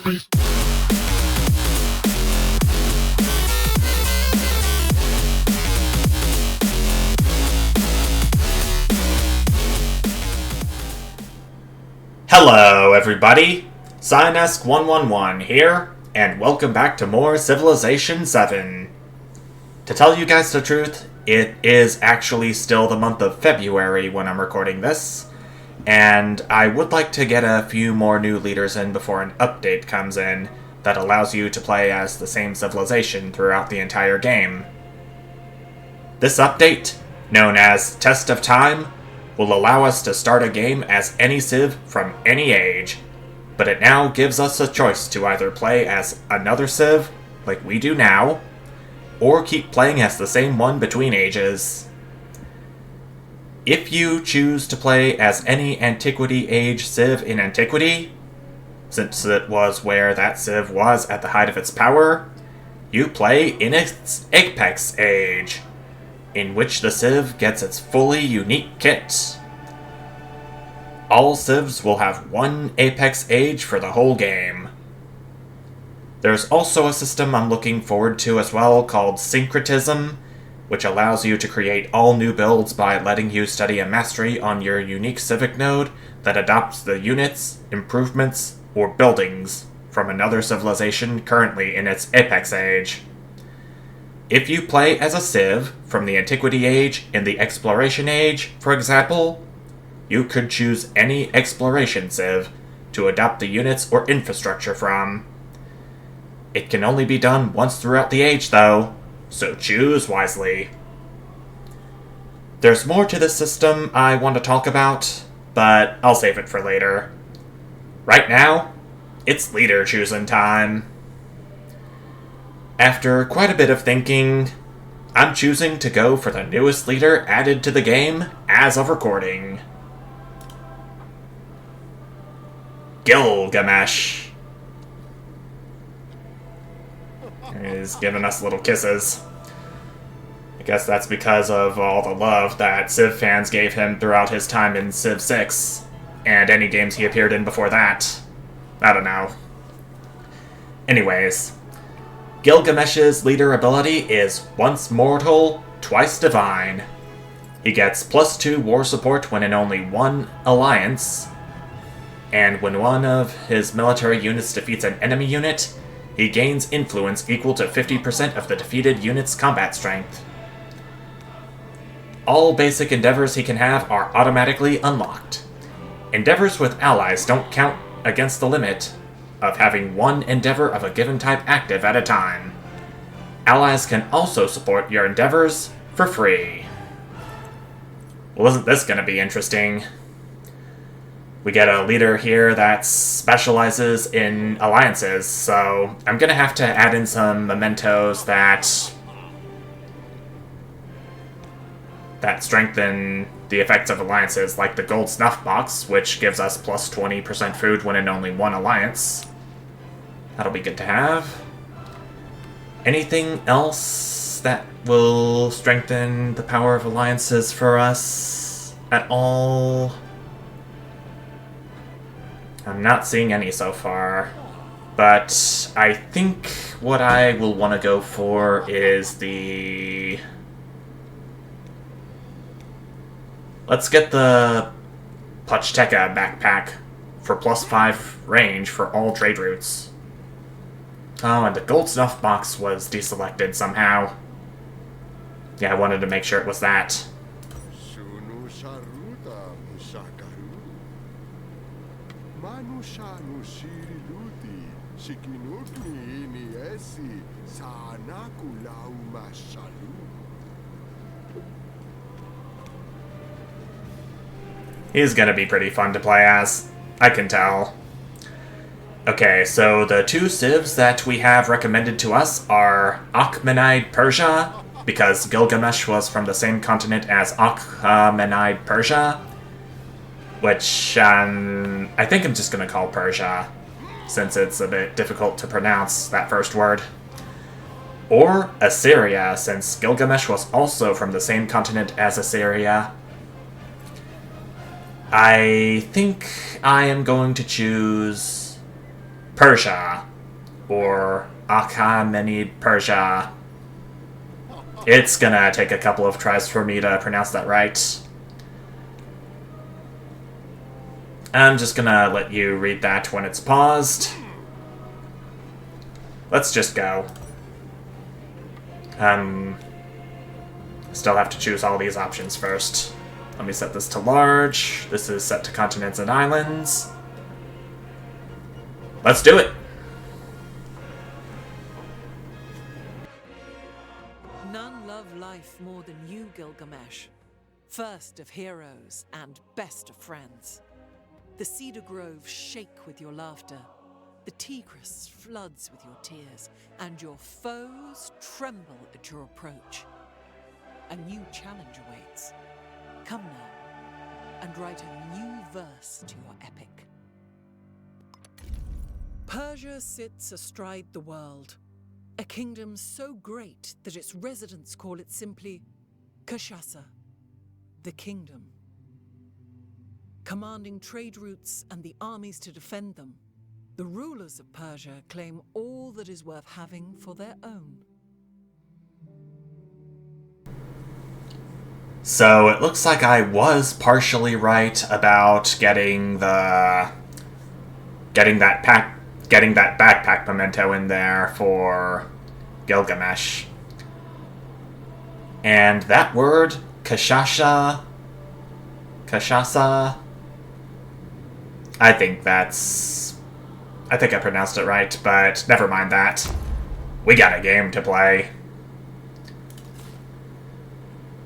Hello, everybody! Synesk111 here, and welcome back to more Civilization VII. To tell you guys the truth, it is actually still the month of February when I'm recording this, and I would like to get a few more new leaders in before an update comes in that allows you to play as the same civilization throughout the entire game. This update, known as Test of Time, will allow us to start a game as any civ from any age, but it now gives us a choice to either play as another civ, like we do now, or keep playing as the same one between ages. If you choose to play as any Antiquity Age civ in Antiquity, since it was where that civ was at the height of its power, you play in its Apex Age, in which the civ gets its fully unique kit. All civs will have one Apex Age for the whole game. There's also a system I'm looking forward to as well called Syncretism, which allows you to create all new builds by letting you study a mastery on your unique civic node that adopts the units, improvements, or buildings from another civilization currently in its Apex Age. If you play as a civ from the Antiquity Age in the Exploration Age, for example, you could choose any Exploration civ to adopt the units or infrastructure from. It can only be done once throughout the age, though, so choose wisely. There's more to this system I want to talk about, but I'll save it for later. Right now, it's leader choosing time. After quite a bit of thinking, I'm choosing to go for the newest leader added to the game as of recording. Gilgamesh. He's giving us little kisses. I guess that's because of all the love that Civ fans gave him throughout his time in Civ 6, and any games he appeared in before that. I don't know. Anyways, Gilgamesh's leader ability is once mortal, twice divine. He gets +2 war support when in only one alliance, and when one of his military units defeats an enemy unit, he gains influence equal to 50% of the defeated unit's combat strength. All basic endeavors he can have are automatically unlocked. Endeavors with allies don't count against the limit of having one endeavor of a given type active at a time. Allies can also support your endeavors for free. Well, isn't this going to be interesting? We get a leader here that specializes in alliances, so I'm going to have to add in some mementos that strengthen the effects of alliances, like the gold snuff box, which gives us +20% food when in only one alliance. That'll be good to have. Anything else that will strengthen the power of alliances for us at all? I'm not seeing any so far, but I think what I will want to go for is the... Let's get the Pachteca backpack for +5 range for all trade routes. Oh, and the gold snuff box was deselected somehow. Yeah, I wanted to make sure it was that. He's gonna be pretty fun to play as. I can tell. Okay, so the two civs that we have recommended to us are Achaemenid Persia, because Gilgamesh was from the same continent as Achaemenid Persia, which I think I'm just going to call Persia, since it's a bit difficult to pronounce that first word. Or Assyria, since Gilgamesh was also from the same continent as Assyria. I think I am going to choose Persia, or Achaemenid Persia. It's gonna take a couple of tries for me to pronounce that right. I'm just gonna let you read that when it's paused. Let's just go. Still have to choose all these options first. Let me set this to large. This is set to continents and islands. Let's do it! None love life more than you, Gilgamesh. First of heroes and best of friends. The cedar groves shake with your laughter. The Tigris floods with your tears, and your foes tremble at your approach. A new challenge awaits. Come now, and write a new verse to your epic. Persia sits astride the world, a kingdom so great that its residents call it simply Kashasa, the kingdom. Commanding trade routes and the armies to defend them, the rulers of Persia claim all that is worth having for their own. So it looks like I was partially right about getting that backpack memento in there for Gilgamesh. And that word, Kashasa, I think I pronounced it right, but never mind that. We got a game to play.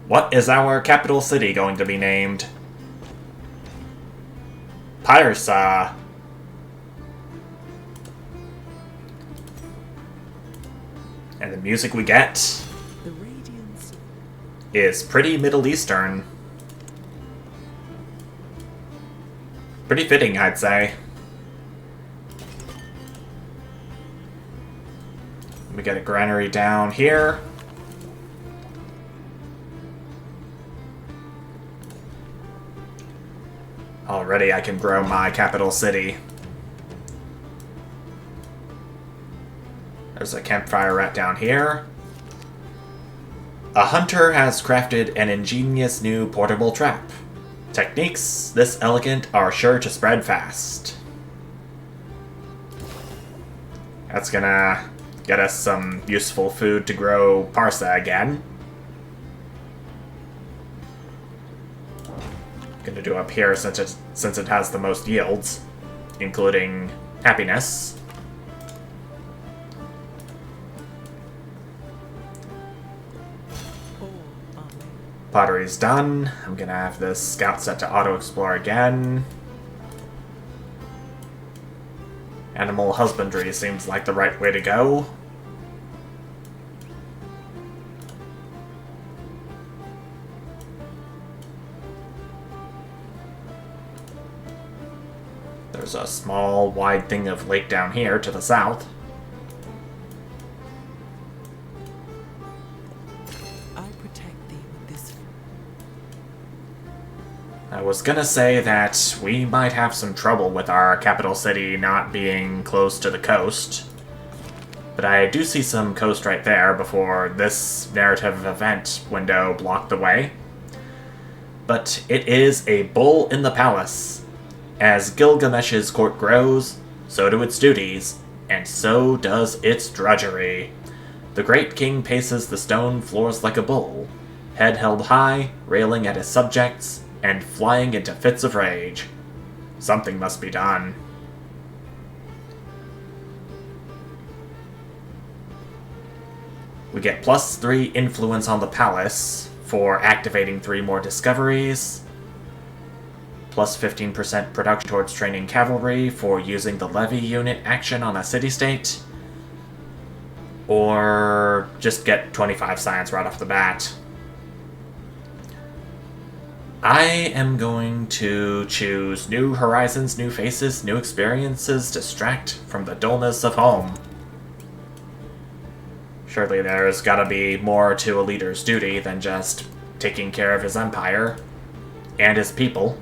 What is our capital city going to be named? Pyrsa. And the music we get is pretty Middle Eastern. Pretty fitting, I'd say. We get a granary down here. Already I can grow my capital city. There's a campfire right down here. A hunter has crafted an ingenious new portable trap. Techniques this elegant are sure to spread fast. That's gonna get us some useful food to grow Parsa again. Gonna do up here since it has the most yields, including happiness. Pottery's done. I'm gonna have this scout set to auto-explore again. Animal husbandry seems like the right way to go. There's a small, wide thing of lake down here to the south. I was gonna say that we might have some trouble with our capital city not being close to the coast. But I do see some coast right there before this narrative event window blocked the way. But it is a bull in the palace. As Gilgamesh's court grows, so do its duties, and so does its drudgery. The great king paces the stone floors like a bull, head held high, railing at his subjects, and flying into fits of rage. Something must be done. We get +3 influence on the palace for activating 3 more discoveries, +15% production towards training cavalry for using the levy unit action on a city-state, or just get 25 science right off the bat. I am going to choose New Horizons, New Faces, New Experiences, distract from the dullness of home. Surely there's gotta be more to a leader's duty than just taking care of his empire and his people.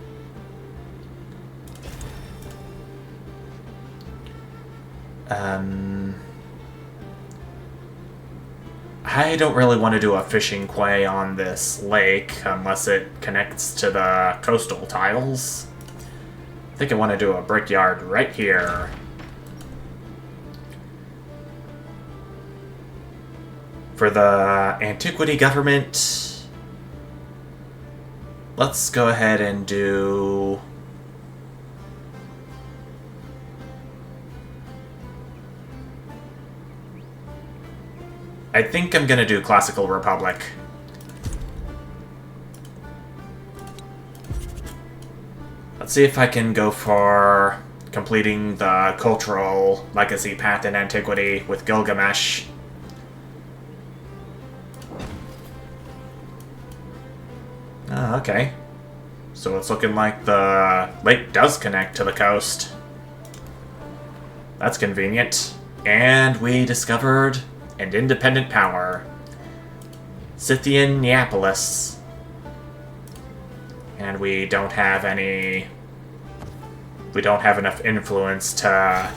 I don't really want to do a fishing quay on this lake unless it connects to the coastal tiles. I think I want to do a brickyard right here. For the antiquity government, let's go ahead and do... I think I'm gonna do Classical Republic. Let's see if I can go for completing the cultural legacy path in antiquity with Gilgamesh. Oh, okay. So it's looking like the lake does connect to the coast. That's convenient. And we discovered an independent power. Scythian Neapolis. And we don't have any... We don't have enough influence to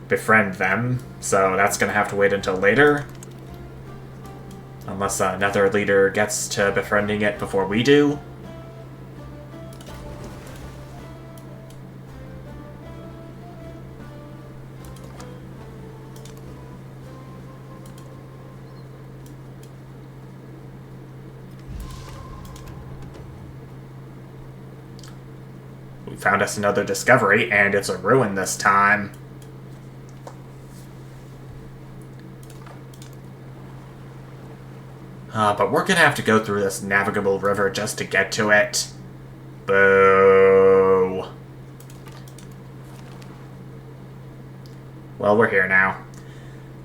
befriend them, so that's gonna have to wait until later. Unless another leader gets to befriending it before we do. We found us another discovery, and it's a ruin this time. But we're gonna have to go through this navigable river just to get to it. Boo. Well, we're here now.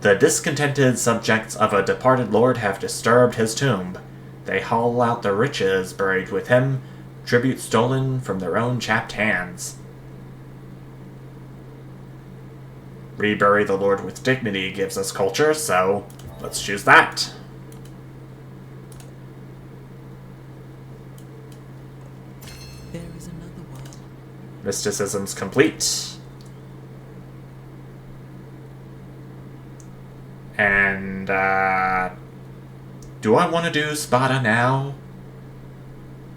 The discontented subjects of a departed lord have disturbed his tomb. They haul out the riches buried with him, tribute stolen from their own chapped hands. Rebury the lord with dignity gives us culture, so let's choose that. There is another world. Mysticism's complete. And, do I want to do Sparta now?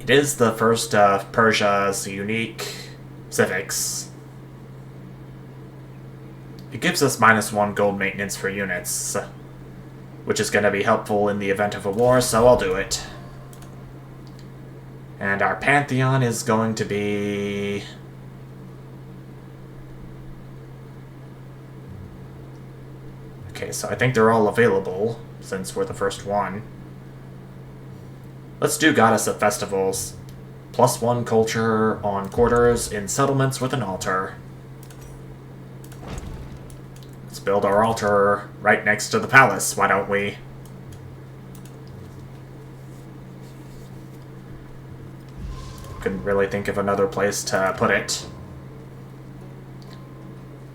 It is the first of Persia's unique civics. It gives us -1 gold maintenance for units, which is going to be helpful in the event of a war, so I'll do it. And our Pantheon is going to be... Okay, so I think they're all available, since we're the first one. Let's do Goddess of Festivals. +1 culture on quarters in settlements with an altar. Let's build our altar right next to the palace, why don't we? Couldn't really think of another place to put it.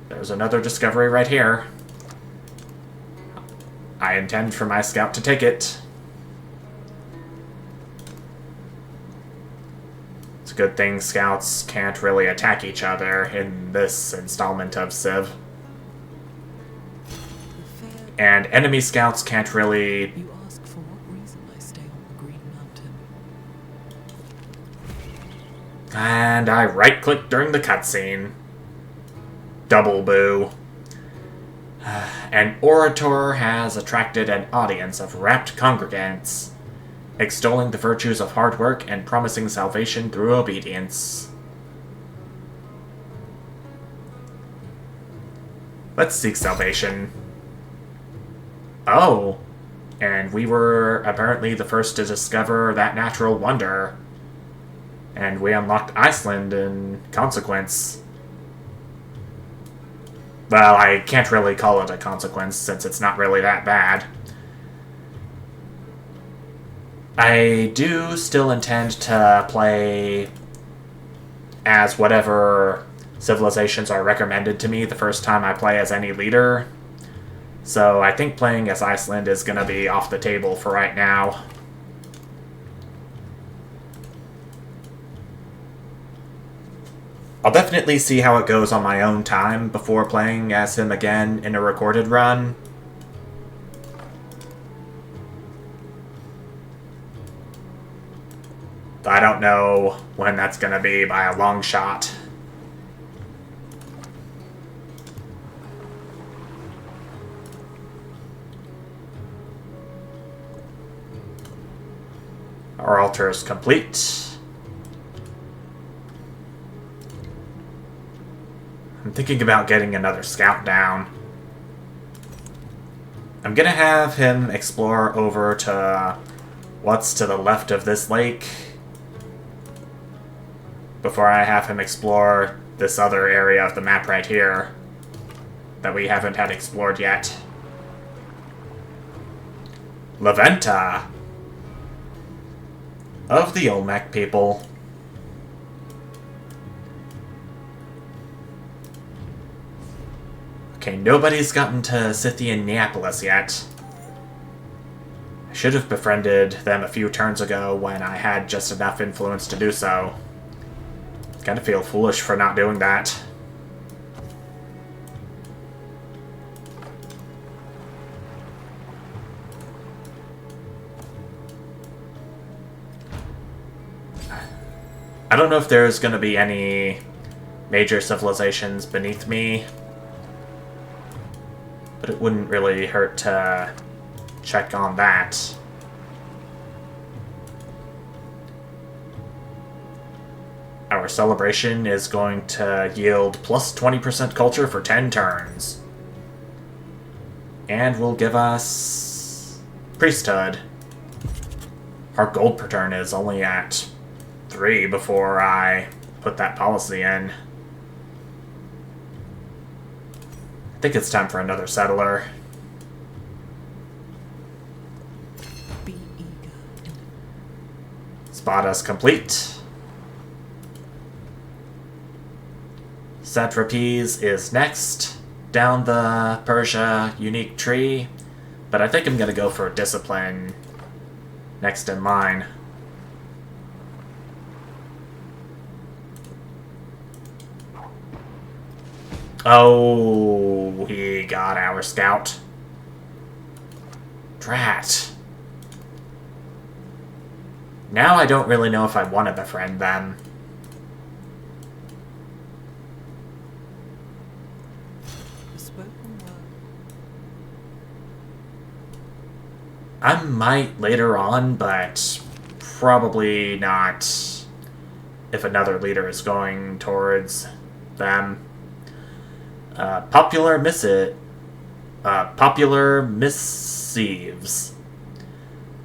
There's another discovery right here. I intend for my scout to take it. It's a good thing scouts can't really attack each other in this installment of Civ. And enemy scouts can't really... You ask for what reason I stay on the Green Mountain. And I right-click during the cutscene. Double boo. An orator has attracted an audience of rapt congregants, extolling the virtues of hard work and promising salvation through obedience. Let's seek salvation. Oh, and we were apparently the first to discover that natural wonder. And we unlocked Iceland in consequence. Well, I can't really call it a consequence, since it's not really that bad. I do still intend to play as whatever civilizations are recommended to me the first time I play as any leader. So I think playing as Iceland is going to be off the table for right now. I'll definitely see how it goes on my own time before playing as him again in a recorded run. I don't know when that's gonna be by a long shot. Our altar is complete. I'm thinking about getting another scout down. I'm gonna have him explore over to what's to the left of this lake before I have him explore this other area of the map right here that we haven't had explored yet. Laventa of the Olmec people. Okay, nobody's gotten to Scythian Neapolis yet. I should have befriended them a few turns ago when I had just enough influence to do so. Kinda feel foolish for not doing that. I don't know if there's gonna be any major civilizations beneath me, but it wouldn't really hurt to check on that. Our celebration is going to yield plus 20% culture for 10 turns. And will give us priesthood. Our gold per turn is only at 3 before I put that policy in. I think it's time for another settler. Be eager. Spada's complete. Satrapies is next, down the Persia unique tree, but I think I'm gonna go for discipline next in line. Oh, he got our scout. Drat. Now I don't really know if I want to befriend them. The spoken word. I might later on, but probably not if another leader is going towards them. Popular missives.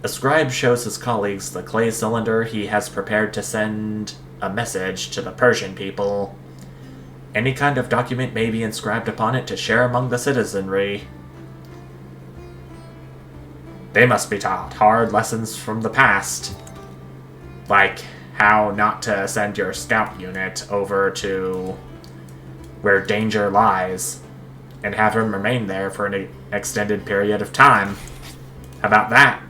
A scribe shows his colleagues the clay cylinder he has prepared to send a message to the Persian people. Any kind of document may be inscribed upon it to share among the citizenry. They must be taught hard lessons from the past, like how not to send your scout unit over to where danger lies, and have him remain there for an extended period of time. How about that?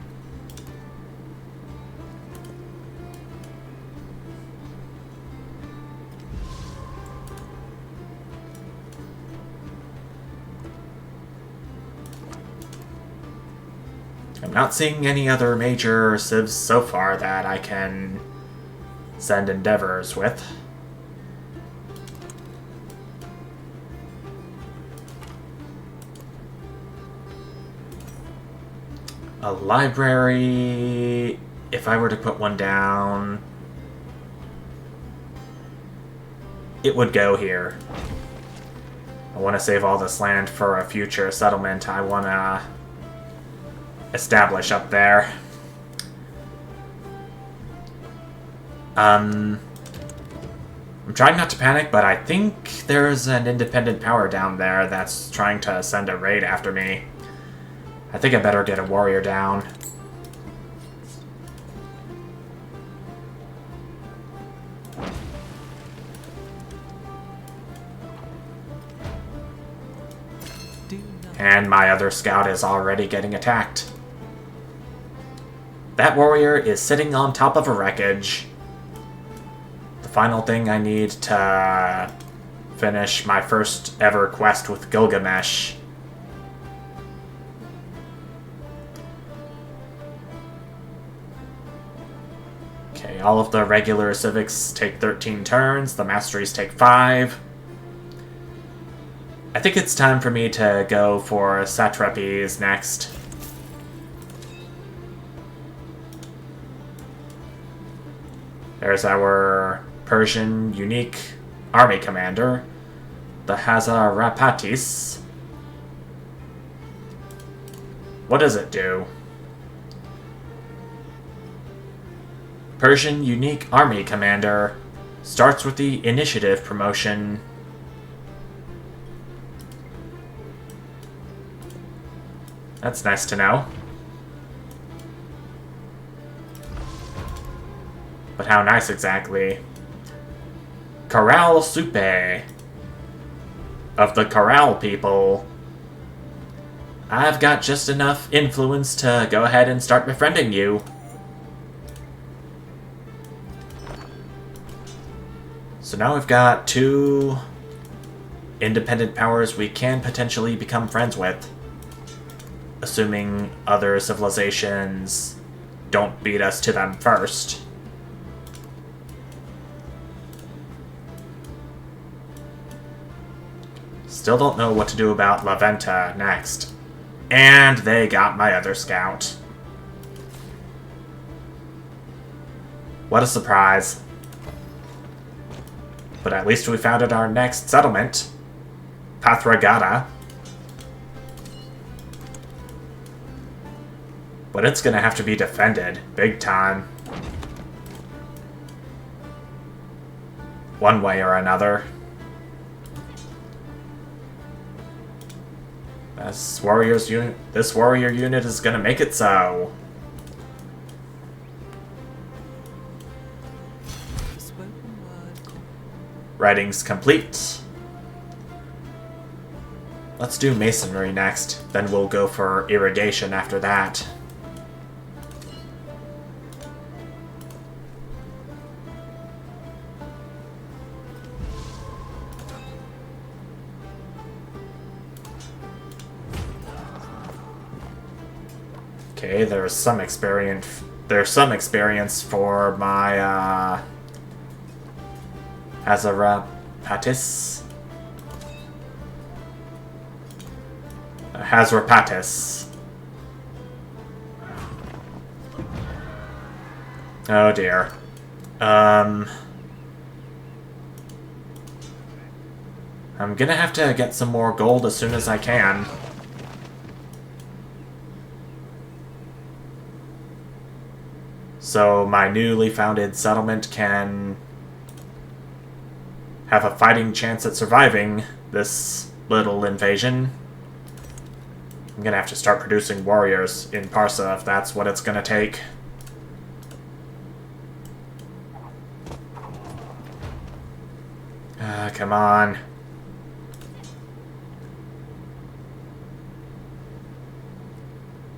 I'm not seeing any other major civs so far that I can send endeavors with. A library, if I were to put one down, it would go here. I want to save all this land for a future settlement I want to establish up there. I'm trying not to panic, but I think there's an independent power down there that's trying to send a raid after me. I think I better get a warrior down. And my other scout is already getting attacked. That warrior is sitting on top of a wreckage. The the final thing I need to finish my first ever quest with Gilgamesh. Okay, all of the regular civics take 13 turns, the masteries take 5. I think it's time for me to go for satrapies next. There's our Persian unique army commander, the Hazarapatis. What does it do? Persian unique army commander starts with the initiative promotion. That's nice to know. But how nice exactly? Corral Supe of the Corral people. I've got just enough influence to go ahead and start befriending you. So now we've got 2 independent powers we can potentially become friends with. Assuming other civilizations don't beat us to them first. Still don't know what to do about La Venta next. And they got my other scout. What a surprise. But at least we founded our next settlement, Pathragata. But it's gonna have to be defended, big time. One way or another. This warrior unit is gonna make it so. Writing's complete. Let's do masonry next, then we'll go for irrigation after that. Okay, there's some experience. There's some experience for my Hazarapatis. Hazarapatis. Oh dear. I'm gonna have to get some more gold as soon as I can. So my newly founded settlement can have a fighting chance at surviving this little invasion. I'm gonna have to start producing warriors in Parsa if that's what it's gonna take. Come on.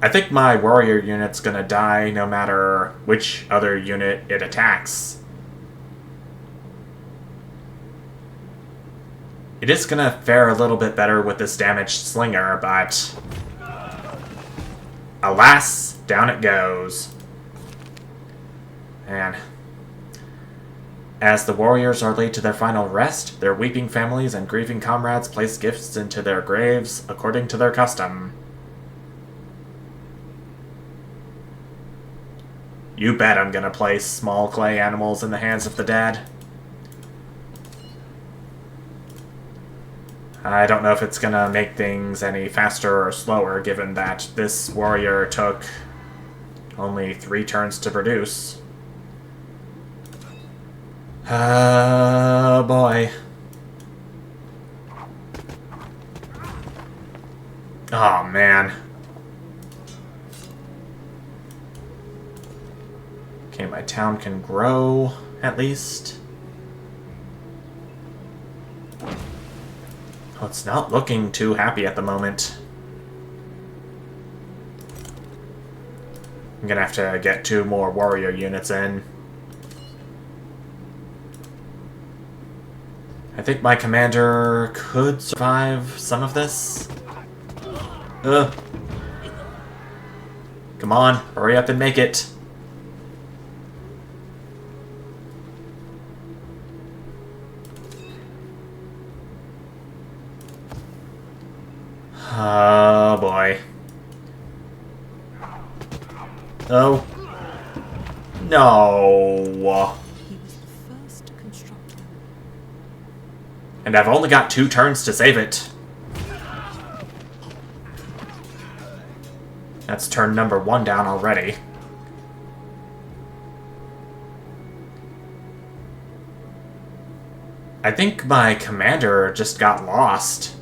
I think my warrior unit's gonna die no matter which other unit it attacks. It is gonna fare a little bit better with this damaged slinger, but alas, down it goes. And as the warriors are laid to their final rest, their weeping families and grieving comrades place gifts into their graves according to their custom. You bet I'm gonna place small clay animals in the hands of the dead. I don't know if it's gonna make things any faster or slower, given that this warrior took only 3 turns to produce. Oh boy. Oh man. Okay, my town can grow, at least. Oh, it's not looking too happy at the moment. I'm gonna have to get 2 more warrior units in. I think my commander could survive some of this. Ugh. Come on, hurry up and make it. Oh boy. Oh. No. He was the first to construct them. And I've only got 2 turns to save it. That's turn number 1 down already. I think my commander just got lost.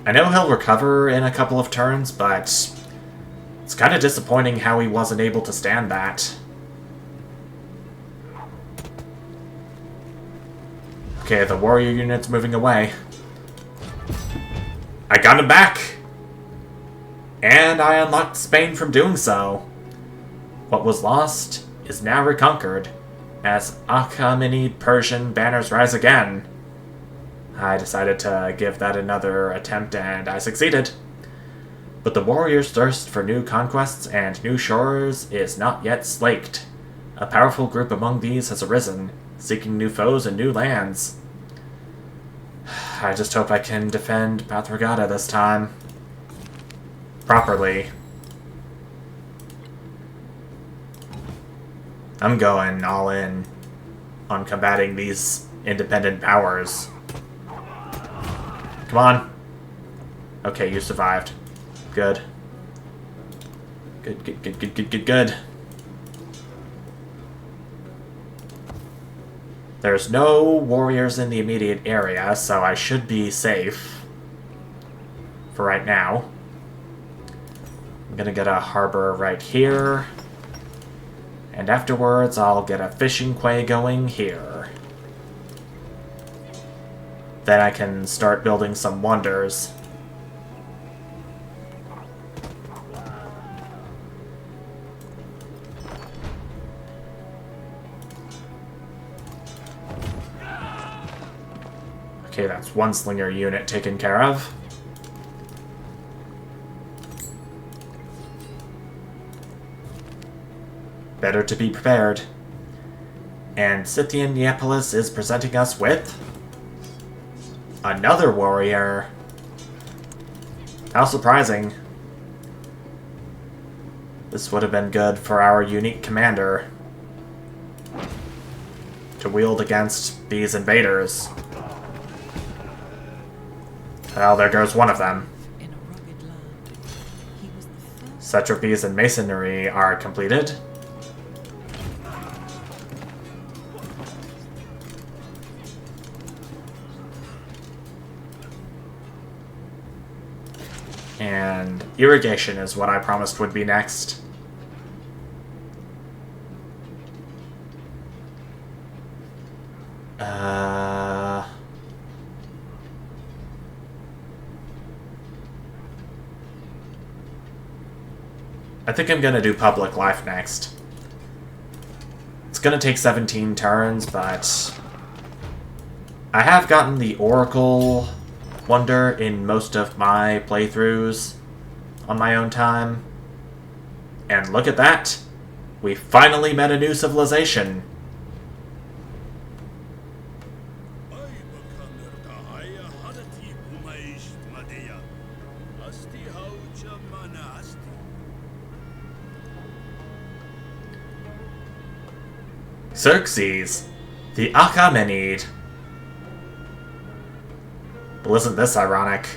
I know he'll recover in a couple of turns, but it's kind of disappointing how he wasn't able to stand that. Okay, the warrior unit's moving away. I got him back! And I unlocked Spain from doing so. What was lost is now reconquered, as Achaemenid Persian banners rise again. I decided to give that another attempt and I succeeded. But the warrior's thirst for new conquests and new shores is not yet slaked. A powerful group among these has arisen, seeking new foes and new lands. I just hope I can defend Pathragada this time. Properly. I'm going all in on combating these independent powers. Come on. Okay, you survived. Good. Good. There's no warriors in the immediate area, so I should be safe. For right now. I'm gonna get a harbor right here. And afterwards, I'll get a fishing quay going here. Then I can start building some wonders. Okay, that's 1 slinger unit taken care of. Better to be prepared. And Scythian Neapolis is presenting us with another warrior. How surprising. This would have been good for our unique commander to wield against these invaders. Well, there goes one of them. In a rugged land, he was the first. Satrapies and masonry are completed. And irrigation is what I promised would be next. I think I'm gonna do public life next. It's gonna take 17 turns, but I have gotten the Oracle Wonder in most of my playthroughs on my own time. And look at that! We finally met a new civilization. Xerxes, the Achaemenid. Well, isn't this ironic?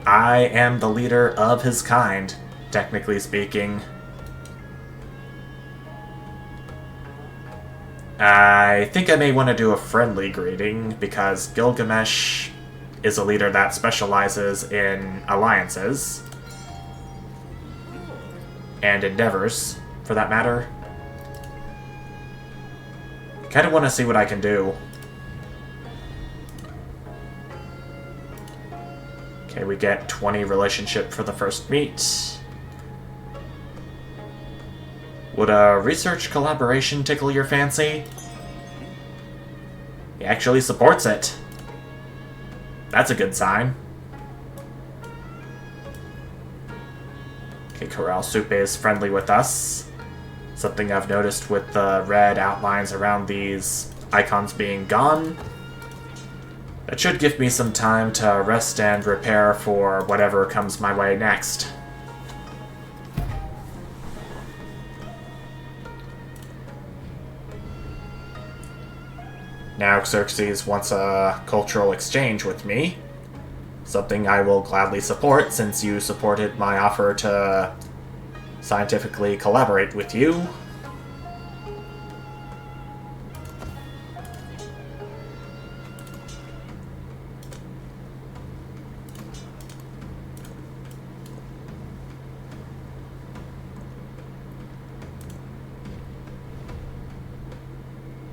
I am the leader of his kind, technically speaking. I think I may want to do a friendly greeting, because Gilgamesh is a leader that specializes in alliances. And endeavors, for that matter. Kind of want to see what I can do. Okay, we get 20 relationship for the first meet. Would a research collaboration tickle your fancy? He actually supports it. That's a good sign. Okay, Corral Soup is friendly with us. Something I've noticed with the red outlines around these icons being gone. That should give me some time to rest and repair for whatever comes my way next. Now Xerxes wants a cultural exchange with me. Something I will gladly support since you supported my offer to scientifically collaborate with you.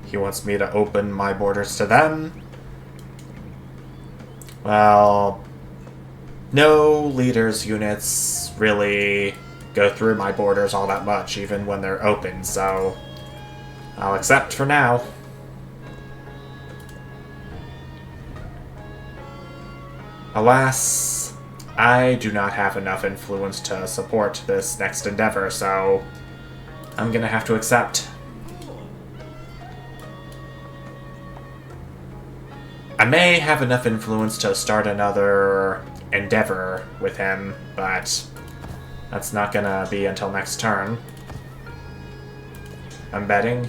He wants me to open my borders to them. Well, no leaders' units really go through my borders all that much, even when they're open, so I'll accept for now. Alas, I do not have enough influence to support this next endeavor, so I'm gonna have to accept. I may have enough influence to start another endeavor with him, but that's not gonna be until next turn. I'm betting.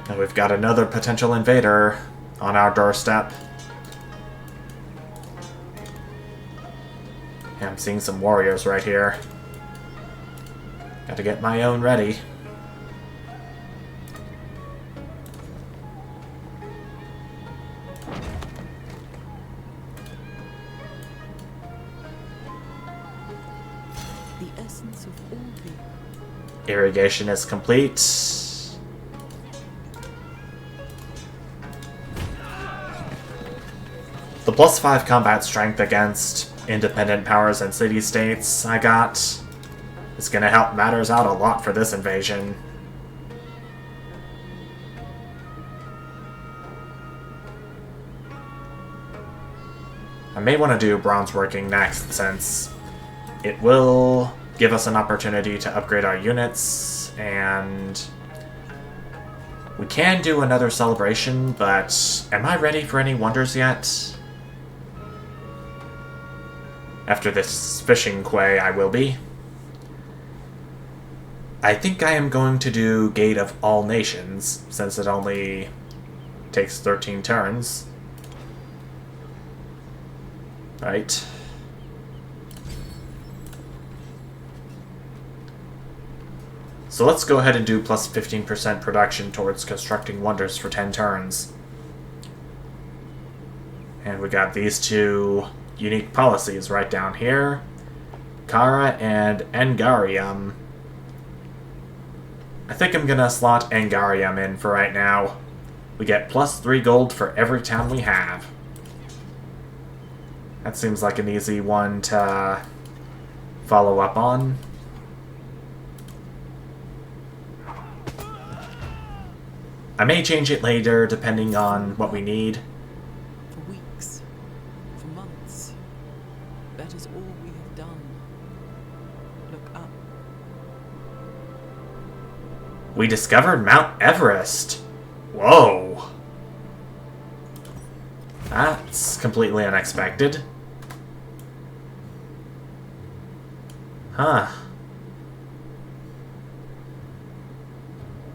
And we've got another potential invader on our doorstep. Yeah, I'm seeing some warriors right here. Gotta get my own ready. Irrigation is complete. The +5 combat strength against independent powers and city-states I got is gonna help matters out a lot for this invasion. I may want to do bronze working next, since it will give us an opportunity to upgrade our units, and we can do another celebration, but am I ready for any wonders yet? After this fishing quay, I will be. I think I am going to do Gate of All Nations, since it only takes 13 turns. Right. So let's go ahead and do plus 15% production towards constructing wonders for 10 turns. And we got these two unique policies right down here. Kara and Angarium. I think I'm gonna slot Angarium in for right now. We get plus 3 gold for every town we have. That seems like an easy one to follow up on. I may change it later, depending on what we need. For weeks, for months, that is all we have done. Look up. We discovered Mount Everest. Whoa. That's completely unexpected. Huh.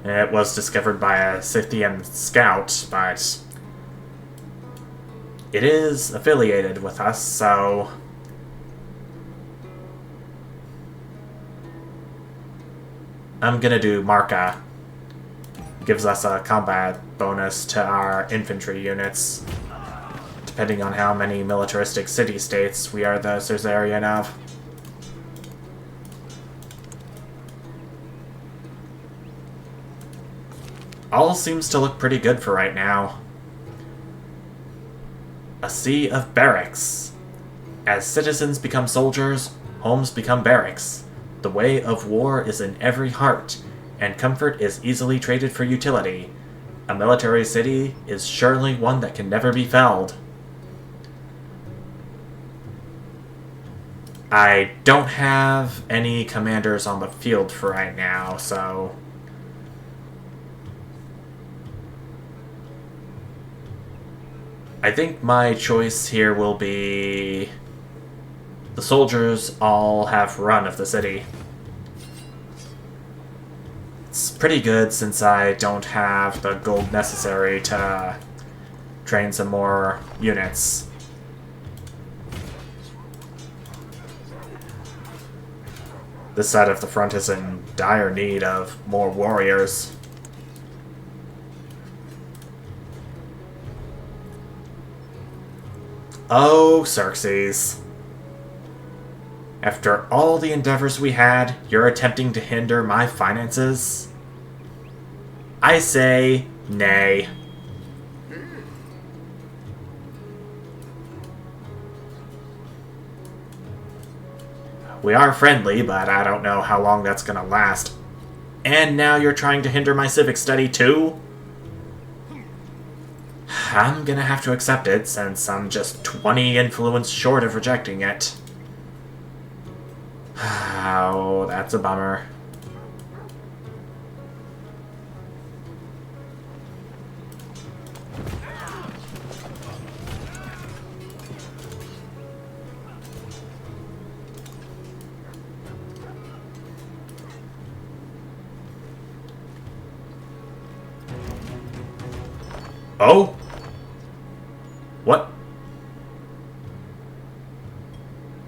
It was discovered by a Scythian scout, but it is affiliated with us, so I'm gonna do Marca. Gives us a combat bonus to our infantry units, depending on how many militaristic city-states we are the suzerain of. All seems to look pretty good for right now. A sea of barracks. As citizens become soldiers, homes become barracks. The way of war is in every heart, and comfort is easily traded for utility. A military city is surely one that can never be felled. I don't have any commanders on the field for right now, so... I think my choice here will be... the soldiers all have run of the city. It's pretty good since I don't have the gold necessary to train some more units. This side of the front is in dire need of more warriors. Oh, Xerxes. After all the endeavors we had, you're attempting to hinder my finances? I say nay. We are friendly, but I don't know how long that's gonna last. And now you're trying to hinder my civic study too? I'm gonna have to accept it, since I'm just 20 influence short of rejecting it. Oh, that's a bummer. Oh? What?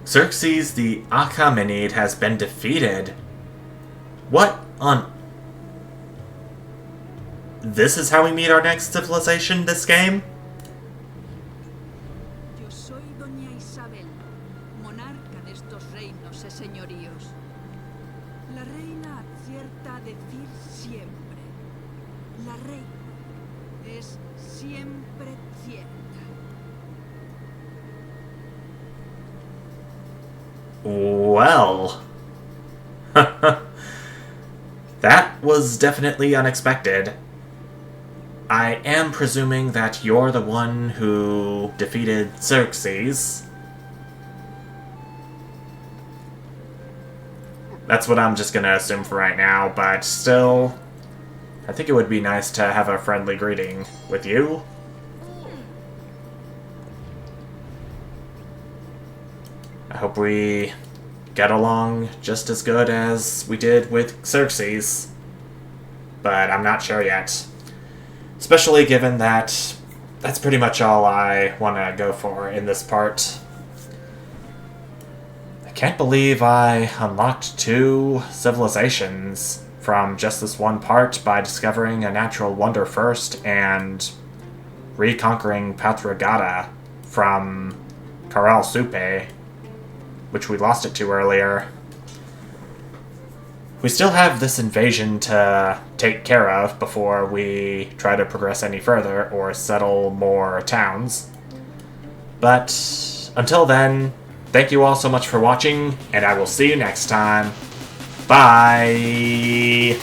Xerxes the Achaemenid has been defeated. What on... This is how we meet our next civilization, this game? Yo soy Doña Isabel, monarca de estos reinos, señoríos. La reina acierta a decir siempre. La reina es siempre cierta. Well... That was definitely unexpected. I am presuming that you're the one who defeated Xerxes. That's what I'm just gonna assume for right now, but still, I think it would be nice to have a friendly greeting with you. I hope we get along just as good as we did with Xerxes, but I'm not sure yet. Especially given that that's pretty much all I want to go for in this part. I can't believe I unlocked 2 civilizations from just this one part by discovering a natural wonder first and reconquering Patragata from Caral Supe, which we lost it to earlier. We still have this invasion to take care of before we try to progress any further or settle more towns. But until then, thank you all so much for watching, and I will see you next time. Bye!